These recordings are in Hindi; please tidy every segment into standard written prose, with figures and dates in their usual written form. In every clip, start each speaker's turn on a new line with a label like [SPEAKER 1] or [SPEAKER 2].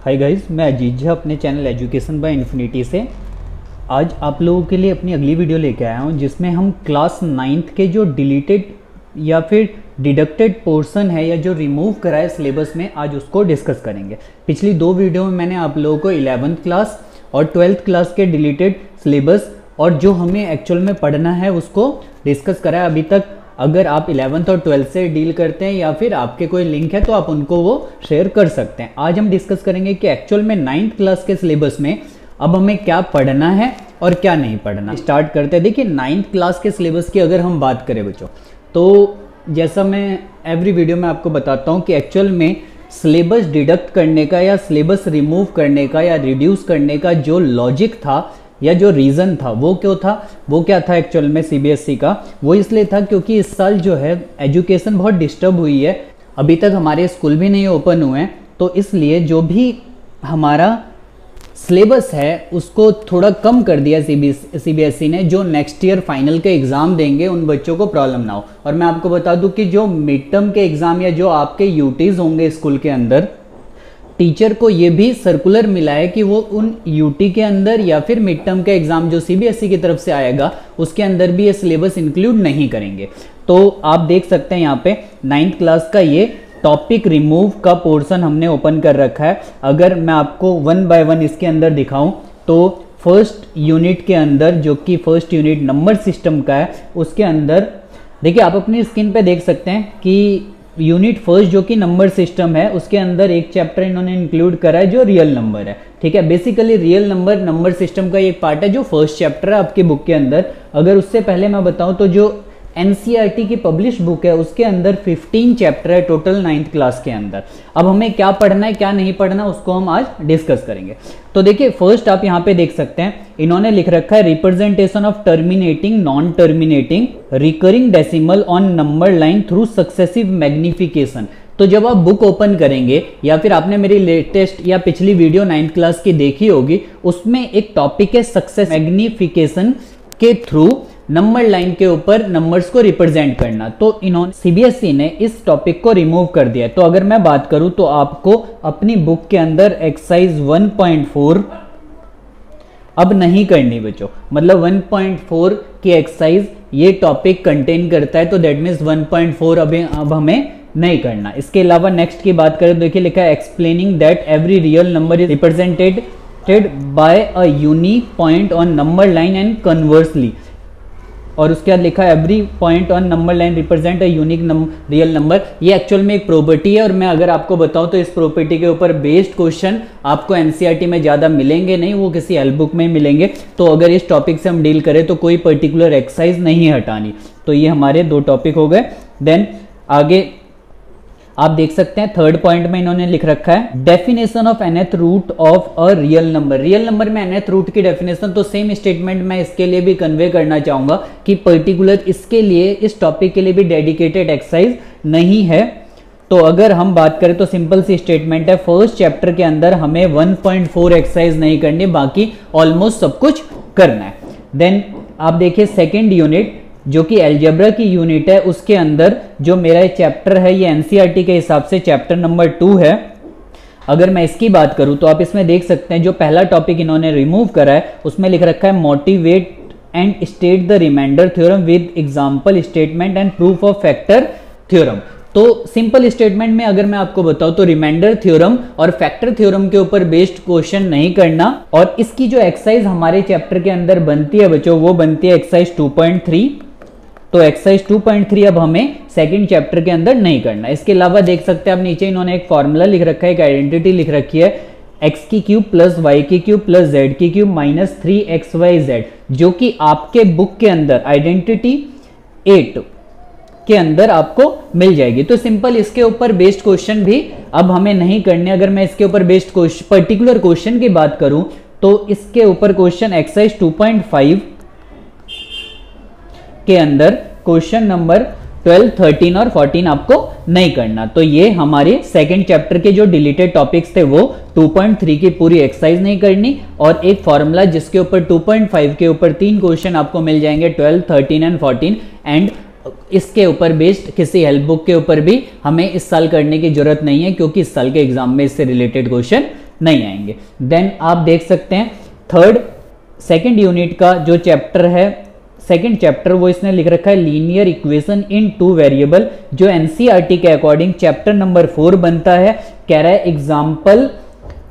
[SPEAKER 1] हाय गाइस, मैं अजीत झा अपने चैनल एजुकेशन बाय इन्फिनिटी से आज आप लोगों के लिए अपनी अगली वीडियो लेके आया हूं, जिसमें हम क्लास 9th के जो डिलीटेड या फिर डिडक्टेड पोर्शन है या जो रिमूव करा है सिलेबस में, आज उसको डिस्कस करेंगे। पिछली दो वीडियो में मैंने आप लोगों को 11th क्लास और 12th क्लास के डिलीटेड सिलेबस और जो हमें एक्चुअल में पढ़ना है उसको डिस्कस करा है। अभी तक अगर आप 11th और 12th से डील करते हैं या फिर आपके कोई लिंक है तो आप उनको वो शेयर कर सकते हैं। आज हम डिस्कस करेंगे कि एक्चुअल में 9th क्लास के सिलेबस में अब हमें क्या पढ़ना है और क्या नहीं पढ़ना। स्टार्ट करते हैं। देखिए 9th क्लास के सिलेबस की अगर हम बात करें बच्चों, तो जैसा मैं एवरी वीडियो में आपको बताता हूँ कि एक्चुअल में सिलेबस डिडक्ट करने का या सिलेबस रिमूव करने का या रिड्यूस करने का जो लॉजिक था या जो रीज़न था वो क्या था एक्चुअल में सीबीएसई का, वो इसलिए था क्योंकि इस साल जो है एजुकेशन बहुत डिस्टर्ब हुई है। अभी तक हमारे स्कूल भी नहीं ओपन हुए हैं, तो इसलिए जो भी हमारा सिलेबस है उसको थोड़ा कम कर दिया सीबीएसई ने। जो नेक्स्ट ईयर फाइनल के एग्ज़ाम देंगे उन बच्चों को प्रॉब्लम ना हो। और मैं आपको बता दूं कि जो मिड टर्म के एग्ज़ाम या जो आपके यूटीज़ होंगे स्कूल के अंदर, टीचर को ये भी सर्कुलर मिला है कि वो उन यूटी के अंदर या फिर मिड टर्म का एग्जाम जो सीबीएसई की तरफ से आएगा उसके अंदर भी ये सिलेबस इंक्लूड नहीं करेंगे। तो आप देख सकते हैं यहाँ पे 9th क्लास का ये टॉपिक रिमूव का पोर्शन हमने ओपन कर रखा है। अगर मैं आपको वन बाय वन इसके अंदर दिखाऊं तो फर्स्ट यूनिट के अंदर, जो कि फर्स्ट यूनिट नंबर सिस्टम का है, उसके अंदर देखिए आप अपनी स्क्रीन पे देख सकते हैं कि यूनिट फर्स्ट जो कि नंबर सिस्टम है उसके अंदर एक चैप्टर इन्होंने इंक्लूड करा है जो रियल नंबर है। ठीक है, बेसिकली रियल नंबर सिस्टम का एक पार्ट है जो फर्स्ट चैप्टर है आपके बुक के अंदर। अगर उससे पहले मैं बताऊं तो जो एनसीईआरटी की पब्लिश बुक है उसके अंदर 15 चैप्टर है टोटल 9th क्लास के अंदर। अब हमें क्या पढ़ना है क्या नहीं पढ़ना उसको हम आज डिस्कस करेंगे। तो देखिए फर्स्ट आप यहाँ पे देख सकते हैं इन्होंने लिख रखा है representation of terminating non terminating recurring decimal on number line through successive magnification. तो जब आप बुक ओपन करेंगे या फिर आपने मेरी लेटेस्ट या पिछली वीडियो 9th क्लास की देखी होगी, उसमें एक टॉपिक है सक्सेस मैग्निफिकेशन के थ्रू नंबर लाइन के ऊपर नंबर्स को रिप्रेजेंट करना। तो इन्होंने सीबीएसई ने इस टॉपिक को रिमूव कर दिया। तो अगर मैं बात करूं तो आपको अपनी बुक के अंदर एक्सरसाइज 1.4 अब नहीं करनी बच्चों, मतलब 1.4 की एक्सरसाइज ये टॉपिक कंटेन करता है, तो दैट मीन्स 1.4 अब हमें नहीं करना। इसके अलावा नेक्स्ट की बात करें तो देखिए लिखा है explaining that every real number is represented by a unique point on number line and conversely. और उसके बाद लिखा है every point on number line represent a unique real number. ये एक्चुअल में एक प्रॉपर्टी है और मैं अगर आपको बताऊं तो इस प्रॉपर्टी के ऊपर बेस्ड क्वेश्चन आपको एनसीईआरटी में ज़्यादा मिलेंगे नहीं, वो किसी हेल्प बुक में मिलेंगे। तो अगर इस टॉपिक से हम डील करें तो कोई पर्टिकुलर एक्सरसाइज नहीं हटानी। तो ये हमारे दो टॉपिक हो गए। देन आगे आप देख सकते हैं थर्ड पॉइंट में इन्होंने लिख रखा है definition of nth root of a real number. Real number में nth रूट की डेफिनेशन, तो सेम स्टेटमेंट मैं इसके लिए भी कन्वे करना चाहूंगा कि पर्टिकुलर इसके लिए इस टॉपिक के लिए भी डेडिकेटेड एक्सरसाइज नहीं है। तो अगर हम बात करें तो सिंपल सी स्टेटमेंट है, फर्स्ट चैप्टर के अंदर हमें 1.4 एक्सरसाइज नहीं करनी, बाकी ऑलमोस्ट सब कुछ करना है। देन आप देखिए सेकेंड यूनिट जो कि अलजेब्रा की यूनिट है, उसके अंदर जो मेरा चैप्टर है ये एनसीईआरटी के हिसाब से चैप्टर नंबर 2 है। अगर मैं इसकी बात करूं तो आप इसमें देख सकते हैं जो पहला टॉपिक इन्होंने रिमूव करा है उसमें लिख रखा है motivate and state the remainder theorem with example statement and proof of factor theorem. तो सिंपल स्टेटमेंट में अगर मैं आपको बताऊं तो रिमाइंडर थ्योरम और फैक्टर थ्योरम के ऊपर बेस्ड क्वेश्चन नहीं करना। और इसकी जो एक्सरसाइज हमारे चैप्टर के अंदर बनती है बच्चों, वो बनती है एक्सरसाइज 2.3। तो एक्सरसाइज 2.3 अब हमें सेकंड चैप्टर के अंदर नहीं करना। इसके अलावा देख सकते हैं आप नीचे इन्होंने एक फॉर्मूला लिख रखा है, एक आइडेंटिटी लिख रखी है x की क्यूब प्लस y की क्यूब प्लस z की क्यूब माइनस 3xyz, जो कि आपके बुक के अंदर आइडेंटिटी 8 के अंदर आपको मिल जाएगी। तो सिंपल इसके ऊपर बेस्ड क्वेश्चन भी अब हमें नहीं करने। अगर मैं इसके ऊपर बेस्ड पर्टिकुलर क्वेश्चन की बात करूं तो इसके ऊपर क्वेश्चन एक्सरसाइज 2.5 के अंदर क्वेश्चन नंबर 12, 13 और 14 आपको नहीं करना। तो ये हमारे सेकंड चैप्टर के जो डिलीटेड टॉपिक्स थे वो 2.3 की पूरी एक्सरसाइज नहीं करनी, और एक फॉर्मूला जिसके ऊपर 2.5 के ऊपर 3 क्वेश्चन आपको मिल जाएंगे 12, 13 एंड 14। एंड इसके ऊपर बेस्ड किसी हेल्प बुक के ऊपर भी हमें इस साल करने की जरूरत नहीं है, क्योंकि इस साल के एग्जाम में इससे रिलेटेड क्वेश्चन नहीं आएंगे। देन आप देख सकते हैं सेकंड यूनिट का जो चैप्टर है, सेकंड चैप्टर, वो इसने लिख रखा है लीनियर इक्वेशन इन 2 वेरिएबल, जो एनसीईआरटी के अकॉर्डिंग चैप्टर नंबर 4 बनता है। कह रहा है example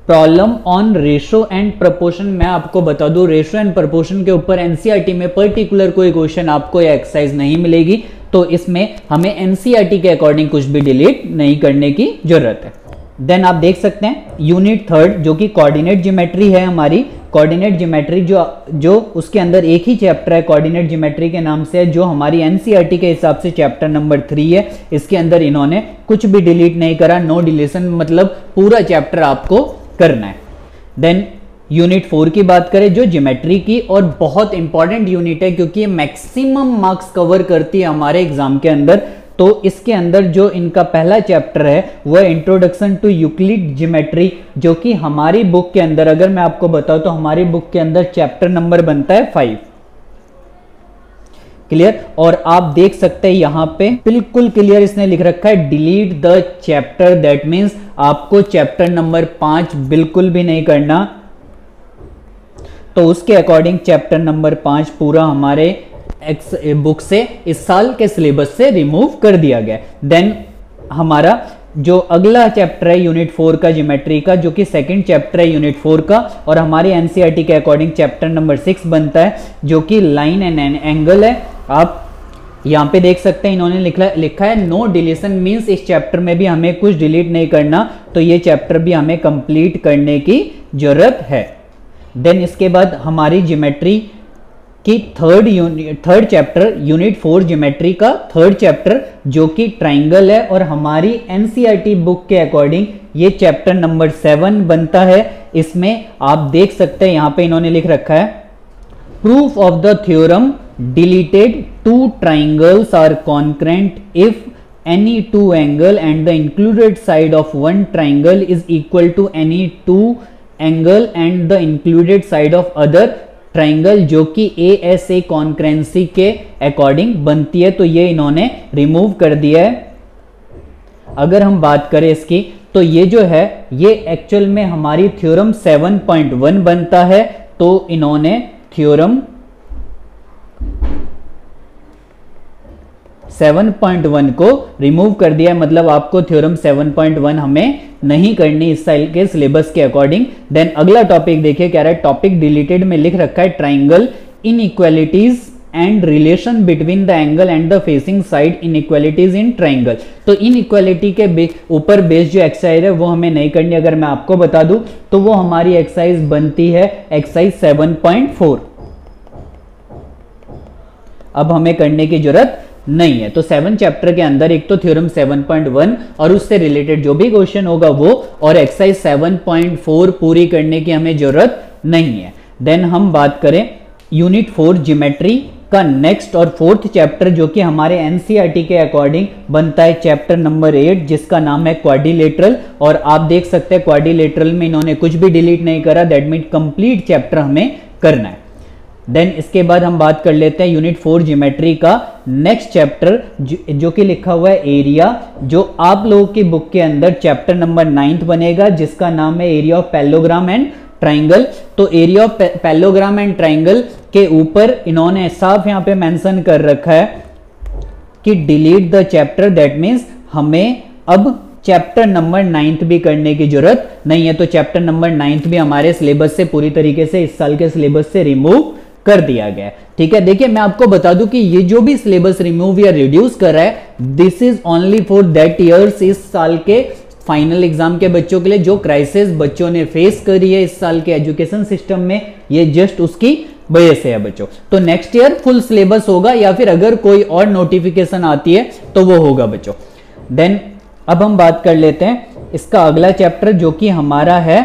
[SPEAKER 1] problem on ratio and proportion. मैं आपको बता दूं, रेशो एंड प्रपोर्शन के ऊपर एनसीईआरटी में पर्टिकुलर कोई क्वेश्चन आपको या एक्सरसाइज नहीं मिलेगी, तो इसमें हमें एनसीईआरटी के अकॉर्डिंग कुछ भी डिलीट नहीं करने की जरूरत है। देन आप देख सकते हैं यूनिट 3 जो कि कोऑर्डिनेट ज्योमेट्री है हमारी। कोऑर्डिनेट ज्योमेट्री जो उसके अंदर एक ही चैप्टर है कोऑर्डिनेट ज्योमेट्री के नाम से, जो हमारी एनसीईआरटी के हिसाब से चैप्टर नंबर 3 है। इसके अंदर इन्होंने कुछ भी डिलीट नहीं करा, नो डिलीशन, मतलब पूरा चैप्टर आपको करना है। देन यूनिट 4 की बात करें जो ज्योमेट्री की, और बहुत इंपॉर्टेंट यूनिट है क्योंकि ये मैक्सिमम मार्क्स कवर करती है हमारे एग्जाम के अंदर। तो इसके अंदर जो इनका पहला चैप्टर है वो है इंट्रोडक्शन टू यूक्लिड ज्योमेट्री, जो कि हमारी बुक के अंदर, अगर मैं आपको बताऊं तो हमारी बुक के अंदर चैप्टर नंबर बनता है 5। क्लियर। और आप देख सकते हैं यहां पे बिल्कुल क्लियर इसने लिख रखा है delete the chapter, that means आपको चैप्टर नंबर 5 बिल्कुल भी नहीं करना। तो उसके अकॉर्डिंग चैप्टर नंबर 5 पूरा हमारे बुक से इस साल के सिलेबस से रिमूव कर दिया गया। देन हमारा जो अगला चैप्टर है यूनिट 4 का ज्योमेट्री का, जो कि सेकंड चैप्टर है यूनिट 4 का, और हमारी एनसीईआरटी के अकॉर्डिंग चैप्टर नंबर 6 बनता है, जो कि लाइन एंड एंगल है। आप यहां पे देख सकते हैं इन्होंने लिखा है नो डिलीशन, मींस इस चैप्टर में भी हमें कुछ डिलीट नहीं करना, तो ये चैप्टर भी हमें कंप्लीट करने की जरूरत है। देन इसके बाद हमारी ज्योमेट्री की थर्ड चैप्टर यूनिट 4 ज्योमेट्री का थर्ड चैप्टर, जो कि ट्राइंगल है, और हमारी एनसीईआरटी बुक के अकॉर्डिंग ये चैप्टर नंबर 7 बनता है। इसमें आप देख सकते हैं यहां पे इन्होंने लिख रखा है proof of the theorem deleted 2 triangles are congruent if any 2 angle and the included side of one triangle is equal to any 2 angle and the included side of other triangle, जो कि ASA कॉन्करेंसी के अकॉर्डिंग बनती है। तो ये इन्होंने रिमूव कर दिया है। अगर हम बात करें इसकी, तो ये जो है ये एक्चुअल में हमारी थ्योरम 7.1 बनता है। तो इन्होंने थ्योरम 7.1 को रिमूव कर दिया है, मतलब आपको थ्योरम 7.1 हमें नहीं करनी इस साल के सिलेबस के अकॉर्डिंग। देन अगला टॉपिक देखिए, कह रहा है टॉपिक डिलीटेड में लिख रखा है triangle inequalities and relation between the angle and the facing side inequalities in triangle. तो इनइक्वालिटी के ऊपर बेस्ड जो एक्सरसाइज है वो हमें नहीं करनी। अगर मैं आपको बता दूं तो वो हमारी एक्सरसाइज बनती है एक्सरसाइज 7.4। अब हमें करने की जरूरत नहीं है। तो 7 चैप्टर के अंदर एक तो थ्योरम 7.1 और उससे रिलेटेड जो भी क्वेश्चन होगा वो, और एक्सरसाइज 7.4 पूरी करने की हमें जरूरत नहीं है। देन हम बात करें यूनिट 4 ज्योमेट्री का नेक्स्ट और फोर्थ चैप्टर, जो कि हमारे एनसीईआरटी के अकॉर्डिंग बनता है चैप्टर नंबर 8, जिसका नाम है क्वाड्रिलेटरल। और आप देख सकते हैं क्वाड्रिलेटरल में इन्होंने कुछ भी डिलीट नहीं करा, दैट मीन कंप्लीट चैप्टर हमें करना है। देन इसके बाद हम बात कर लेते हैं यूनिट 4 ज्योमेट्री का नेक्स्ट चैप्टर, जो कि लिखा हुआ है एरिया, जो आप लोगों की बुक के अंदर चैप्टर नंबर 9 बनेगा, जिसका नाम है area of parallelogram and triangle. तो area of parallelogram and triangle के ऊपर इन्होंने साफ यहां पे मेंशन कर रखा है कि delete the chapter, that means हमें अब चैप्टर नंबर 9 भी करने की जरूरत नहीं है। तो चैप्टर नंबर 9 भी हमारे सिलेबस से पूरी तरीके से इस साल के सिलेबस से रिमूव कर दिया गया। ठीक है, देखिए मैं आपको बता दूं कि ये जो भी सिलेबस रिमूव या रिड्यूस कर रहा है, this is only for that years, इस साल के फाइनल एग्जाम के बच्चों के लिए जो क्राइसिस बच्चों ने फेस करी है इस साल के एजुकेशन सिस्टम में, ये जस्ट उसकी वजह से है बच्चों। तो नेक्स्ट ईयर फुल सिलेबस होगा, या फिर अगर कोई और नोटिफिकेशन आती है तो वो होगा बच्चों। देन अब हम बात कर लेते हैं इसका अगला चैप्टर, जो कि हमारा है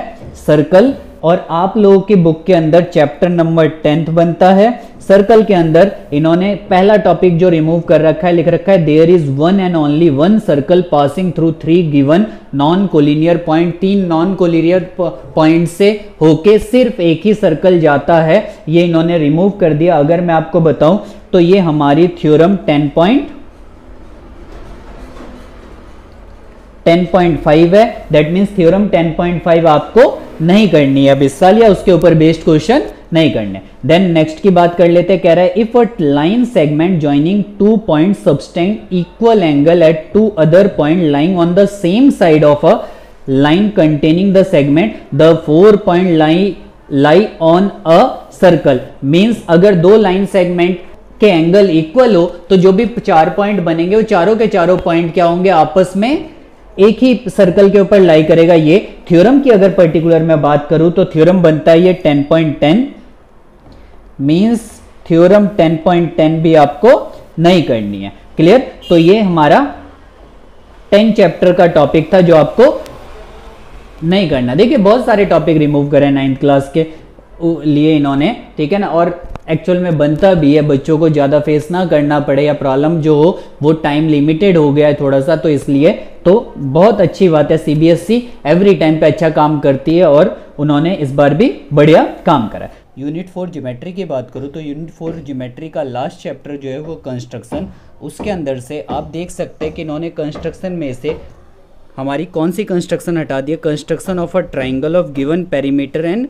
[SPEAKER 1] सर्कल, और आप लोगों की बुक के अंदर चैप्टर नंबर 10 बनता है। सर्कल के अंदर इन्होंने पहला टॉपिक जो रिमूव कर रखा है, लिख रखा है there is one and only one circle passing through 3 given non collinear point. 3 non collinear point से होके सिर्फ एक ही सर्कल जाता है, ये इन्होंने रिमूव कर दिया। अगर मैं आपको बताऊं तो ये हमारी थ्योरम 10 10.5 है, दैट मीन्स थ्योरम 10.5 आपको नहीं करनी है अब इस साल, या उसके ऊपर बेस्ड क्वेश्चन नहीं करने। देन नेक्स्ट की बात कर लेते हैं, कह रहा है if a line segment joining 2 point subtend equal angle at 2 other point lying on the same side of a line containing the segment, the 4 point lie on a circle. Means अगर दो लाइन सेगमेंट के एंगल इक्वल हो तो जो भी 4 पॉइंट बनेंगे वो चारों के चारों पॉइंट क्या होंगे, आपस में एक ही सर्कल के ऊपर लाई करेगा। ये थ्योरम की अगर पर्टिकुलर मैं बात करूं तो थ्योरम बनता है ये 10.10, मींस थ्योरम 10.10 भी आपको नहीं करनी है। क्लियर? तो ये हमारा 10 चैप्टर का टॉपिक था जो आपको नहीं करना। देखिए बहुत सारे टॉपिक रिमूव करे 9th क्लास के लिए इन्होंने, ठीक है ना, और एक्चुअल में बनता भी है, बच्चों को ज़्यादा फेस ना करना पड़े या प्रॉब्लम जो हो वो टाइम लिमिटेड हो गया है थोड़ा सा, तो इसलिए तो बहुत अच्छी बात है। सीबीएसई एवरी टाइम पे अच्छा काम करती है और उन्होंने इस बार भी बढ़िया काम करा। यूनिट 4 ज्योमेट्री की बात करूँ तो यूनिट 4 ज्योमेट्री का लास्ट चैप्टर जो है वो कंस्ट्रक्शन, उसके अंदर से आप देख सकते हैं कि इन्होंने कंस्ट्रक्शन में से हमारी कौन सी कंस्ट्रक्शन हटा दी है, construction of a triangle of given perimeter and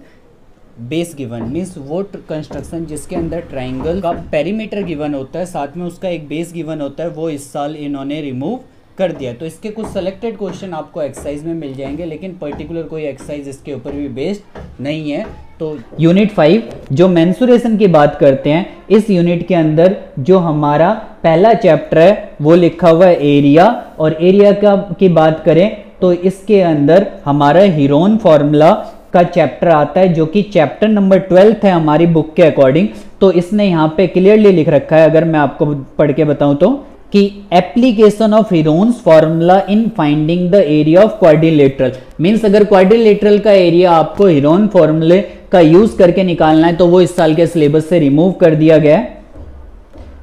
[SPEAKER 1] base given. Means वो कंस्ट्रक्शन जिसके अंदर ट्राइंगल का पेरीमीटर गिवन होता है, साथ में उसका एक बेस गिवन होता है, वो इस साल इन्होंने रिमूव कर दिया। तो इसके कुछ सेलेक्टेड क्वेश्चन आपको एक्सरसाइज में मिल जाएंगे, लेकिन पर्टिकुलर कोई एक्सरसाइज इसके ऊपर भी बेस्ड नहीं है। तो यूनिट 5 जो मेंसुरेशन की बात करते हैं, इस यूनिट के अंदर जो हमारा पहला चैप्टर है वो लिखा हुआ है एरिया, और एरिया का की बात करें तो इसके अंदर हमारा हीरोन फॉर्मूला का चैप्टर आता है, जो कि चैप्टर नंबर 12 है हमारी बुक के अकॉर्डिंग। तो इसने यहाँ पे क्लियरली लिख रखा है, अगर मैं आपको पढ़ के बताऊं तो, कि application of Heron's formula in finding the area of quadrilateral. Means अगर क्वाड्रिलेटरल का एरिया आपको हीरोन फॉर्मूले का यूज करके निकालना है तो वो इस साल के सिलेबस से रिमूव कर दिया गया है।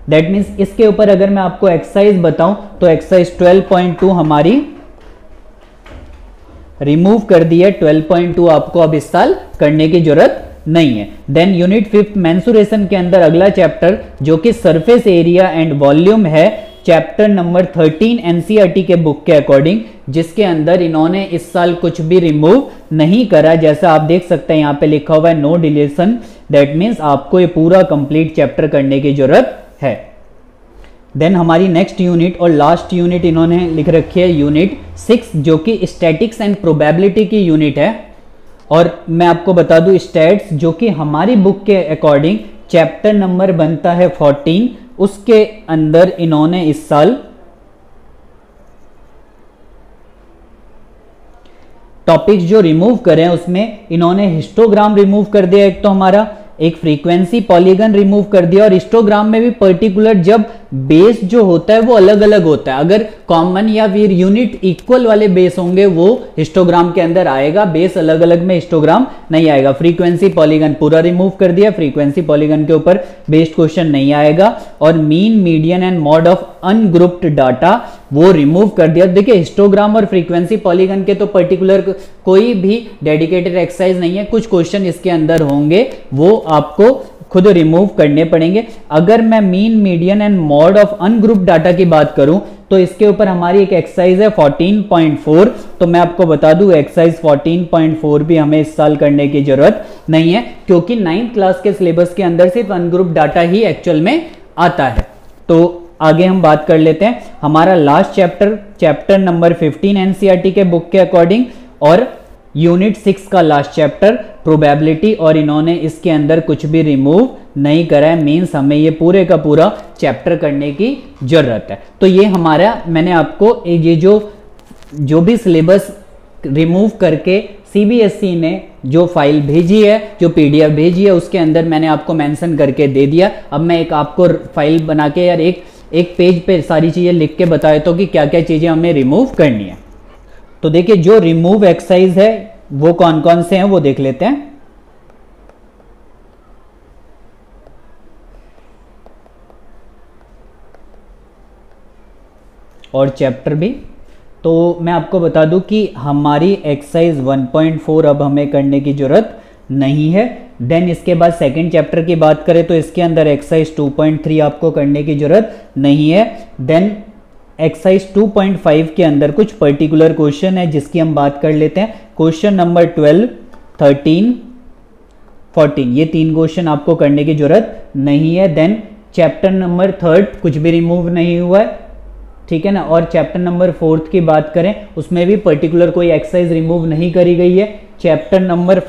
[SPEAKER 1] दैट मीन्स इसके ऊपर अगर मैं आपको एक्सरसाइज बताऊं तो एक्सरसाइज 12.2 हमारी रिमूव कर दी है। 12.2 आपको अब इस साल करने की जरूरत नहीं है। देन यूनिट 5 मेंसुरेशन के अंदर अगला चैप्टर जो कि सरफेस एरिया एंड वॉल्यूम है, चैप्टर नंबर 13 एनसीईआरटी के बुक के अकॉर्डिंग, जिसके अंदर इन्होंने इस साल कुछ भी रिमूव नहीं करा। जैसा आप देख सकते हैं यहाँ पे लिखा हुआ है नो डिलीशन, दैट मीन्स आपको ये पूरा कंप्लीट चैप्टर करने की जरूरत है। देन हमारी नेक्स्ट यूनिट और लास्ट यूनिट इन्होंने लिख रखी है यूनिट 6, जो कि स्टैटिक्स एंड प्रोबेबिलिटी की यूनिट है। और मैं आपको बता दूं स्टैट्स जो कि हमारी बुक के अकॉर्डिंग चैप्टर नंबर बनता है 14, उसके अंदर इन्होंने इस साल टॉपिक्स जो रिमूव करें उसमें इन्होंने हिस्टोग्राम रिमूव कर दिया, एक तो हमारा एक फ्रीक्वेंसी पॉलीगन रिमूव कर दिया, और हिस्टोग्राम में भी पर्टिकुलर जब बेस जो होता है वो अलग अलग होता है। अगर कॉमन या फिर यूनिट इक्वल वाले बेस होंगे वो हिस्टोग्राम के अंदर आएगा, बेस अलग अलग में हिस्टोग्राम नहीं आएगा। फ्रीक्वेंसी पॉलीगन पूरा रिमूव कर दिया, फ्रीक्वेंसी पॉलीगन के ऊपर बेस्ड क्वेश्चन नहीं आएगा। और mean, median and mod of ungrouped data वो रिमूव कर दिया। देखिए हिस्टोग्राम और फ्रीक्वेंसी पॉलीगन के तो पर्टिकुलर कोई भी डेडिकेटेड एक्सरसाइज नहीं है, कुछ क्वेश्चन इसके अंदर होंगे वो आपको खुद रिमूव करने पड़ेंगे। अगर मैं mean, median and mod of ungroup data की बात करूं तो इसके ऊपर हमारी एक एक्सरसाइज है 14.4, तो मैं आपको बता दूं एक्सरसाइज 14.4 भी हमें इस साल करने की जरूरत नहीं है, क्योंकि 9th क्लास के सिलेबस के अंदर सिर्फ अनग्रुप डाटा ही एक्चुअल में आता है। तो आगे हम बात कर लेते हैं हमारा last chapter, chapter number 15 NCERT के बुक के अकॉर्डिंग, और यूनिट 6 का लास्ट चैप्टर प्रोबेबिलिटी, और इन्होंने इसके अंदर कुछ भी रिमूव नहीं करा है। मीन्स हमें ये पूरे का पूरा चैप्टर करने की जरूरत है। तो ये हमारा, मैंने आपको ये जो भी सिलेबस रिमूव करके सीबीएसई ने जो फाइल भेजी है, जो पीडीएफ भेजी है, उसके अंदर मैंने आपको मेंशन करके दे दिया। अब मैं एक आपको फाइल बना के यार एक पेज पे सारी चीजें लिख के बता देता हूँ कि क्या क्या चीजें हमें रिमूव करनी है। तो देखिए जो रिमूव एक्सरसाइज है वो कौन कौन से हैं वो देख लेते हैं। और चैप्टर भी, तो मैं आपको बता दूं कि हमारी एक्सरसाइज 1.4 अब हमें करने की जरूरत नहीं है। देन इसके बाद सेकंड चैप्टर की बात करें तो इसके अंदर एक्सरसाइज 2.3 आपको करने की जरूरत नहीं है। देन एक्सरसाइज 2.5 के अंदर कुछ पर्टिकुलर क्वेश्चन है जिसकी हम बात कर लेते हैं। क्वेश्चन नंबर 12, 13, 14, ये 3 क्वेश्चन आपको करने की जरूरत नहीं है। देन चैप्टर नंबर 3 कुछ भी रिमूव नहीं हुआ है, ठीक है ना। और चैप्टर नंबर 4 की बात करें उसमें भी पर्टिकुलर कोई एक्सरसाइज रिमूव नहीं करी गई है। चैप्टर नंबर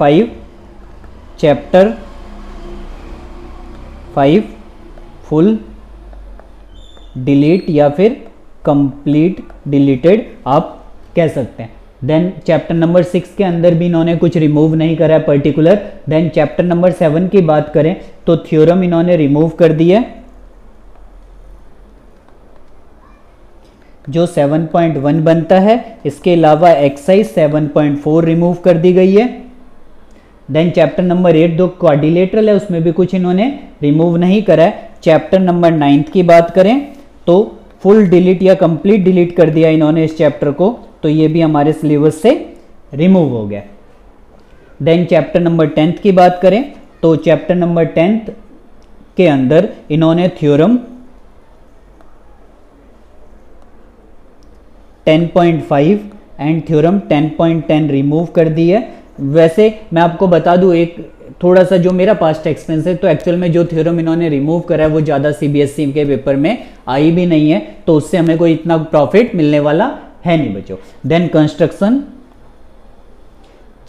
[SPEAKER 1] 5 फुल डिलीट या फिर कंप्लीट डिलीटेड आप कह सकते हैं। देन चैप्टर नंबर 6 के अंदर भी इन्होंने कुछ रिमूव नहीं करा है पर्टिकुलर। देन चैप्टर नंबर 7 की बात करें तो थ्योरम इन्होंने रिमूव कर दिया जो 7.1 बनता है। इसके अलावा एक्सरसाइज 7.4 रिमूव कर दी गई है। देन चैप्टर नंबर 8 दो क्वाड्रिलेटरल है उसमें भी कुछ इन्होंने रिमूव नहीं करा है। चैप्टर नंबर 9 की बात करें तो फुल डिलीट या कंप्लीट डिलीट कर दिया इन्होंने इस चैप्टर को, तो ये भी हमारे सिलेबस से रिमूव हो गया। देन चैप्टर नंबर 10 की बात करें तो चैप्टर नंबर 10 के अंदर इन्होंने थ्योरम 10.5 एंड थ्योरम 10.10 रिमूव कर दी है। वैसे मैं आपको बता दूं एक थोड़ा सा जो मेरा पास्ट एक्सपीरियंस है, तो एक्चुअल में जो थ्योरम इन्होंने रिमूव करा है वो ज़्यादा सीबीएसई के पेपर में आई भी नहीं है, तो उससे हमें कोई इतना प्रॉफिट मिलने वाला है नहीं बच्चों। देन कंस्ट्रक्शन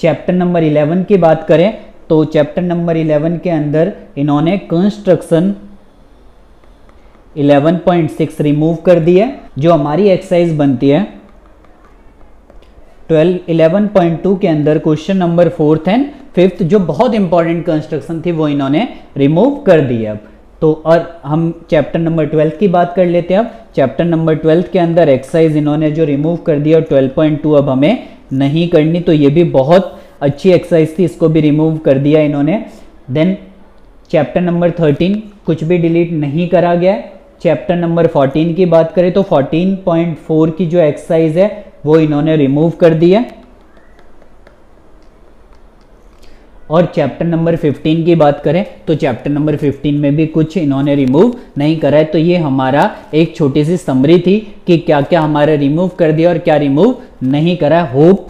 [SPEAKER 1] चैप्टर नंबर 11 की बात करें तो चैप्टर नंबर 11 के अंदर इन्होंने कंस्ट्रक्शन 11.6 रिमूव कर दी है। जो हमारी एक्सरसाइज बनती है 11.2 के अंदर question number 4th and 5th जो बहुत इंपॉर्टेंट कंस्ट्रक्शन थी वो इन्होंने रिमूव कर दी है। अब तो और हम चैप्टर नंबर 12 की बात कर लेते हैं। अब चैप्टर नंबर 12 के अंदर एक्सरसाइज इन्होंने जो रिमूव कर दिया 12.2 अब हमें नहीं करनी, तो ये भी बहुत अच्छी एक्सरसाइज थी, इसको भी रिमूव कर दिया इन्होंने। देन चैप्टर नंबर 13 कुछ भी डिलीट नहीं करा गया है। चैप्टर नंबर 14 की बात करें तो 14.4 की जो एक्सरसाइज है वो इन्होंने रिमूव कर दिया। और चैप्टर नंबर 15 की बात करें तो चैप्टर नंबर 15 में भी कुछ इन्होंने रिमूव नहीं करा है। तो ये हमारा एक छोटी सी समरी थी कि क्या क्या हमारा रिमूव कर दिया और क्या रिमूव नहीं करा है। होप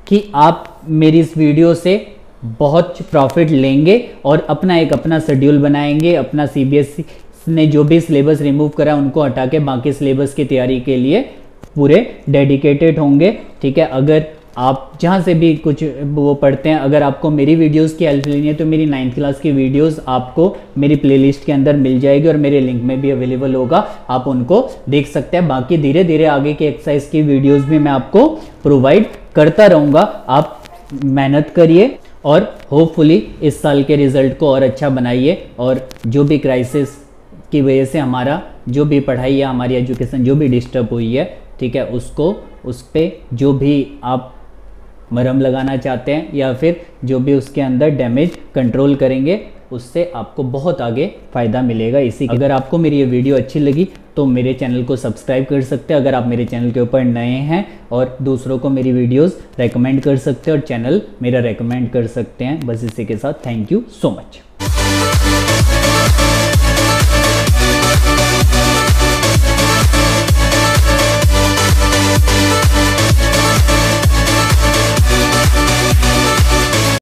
[SPEAKER 1] कि आप मेरी इस वीडियो से बहुत प्रॉफिट लेंगे और अपना शेड्यूल बनाएंगे। अपना सीबीएसई ने जो भी सिलेबस रिमूव करा उनको हटा के बाकी सिलेबस की तैयारी के लिए पूरे डेडिकेटेड होंगे, ठीक है। अगर आप जहाँ से भी कुछ वो पढ़ते हैं, अगर आपको मेरी वीडियोस की हेल्प लेनी है तो मेरी 9th क्लास की वीडियोस आपको मेरी प्लेलिस्ट के अंदर मिल जाएगी और मेरे लिंक में भी अवेलेबल होगा, आप उनको देख सकते हैं। बाकी धीरे धीरे आगे की एक्सरसाइज की वीडियोस भी मैं आपको प्रोवाइड करता रहूँगा। आप मेहनत करिए और होपफुली इस साल के रिजल्ट को और अच्छा बनाइए। और जो भी क्राइसिस की वजह से हमारा जो भी पढ़ाई या हमारी एजुकेशन जो भी डिस्टर्ब हुई है, ठीक है, उस पे जो भी आप मरहम लगाना चाहते हैं या फिर जो भी उसके अंदर डैमेज कंट्रोल करेंगे उससे आपको बहुत आगे फ़ायदा मिलेगा। इसी अगर आपको मेरी ये वीडियो अच्छी लगी तो मेरे चैनल को सब्सक्राइब कर सकते हैं अगर आप मेरे चैनल के ऊपर नए हैं, और दूसरों को मेरी वीडियोस रेकमेंड कर सकते हैं और चैनल मेरा रेकमेंड कर सकते हैं। बस इसी के साथ थैंक यू सो मच।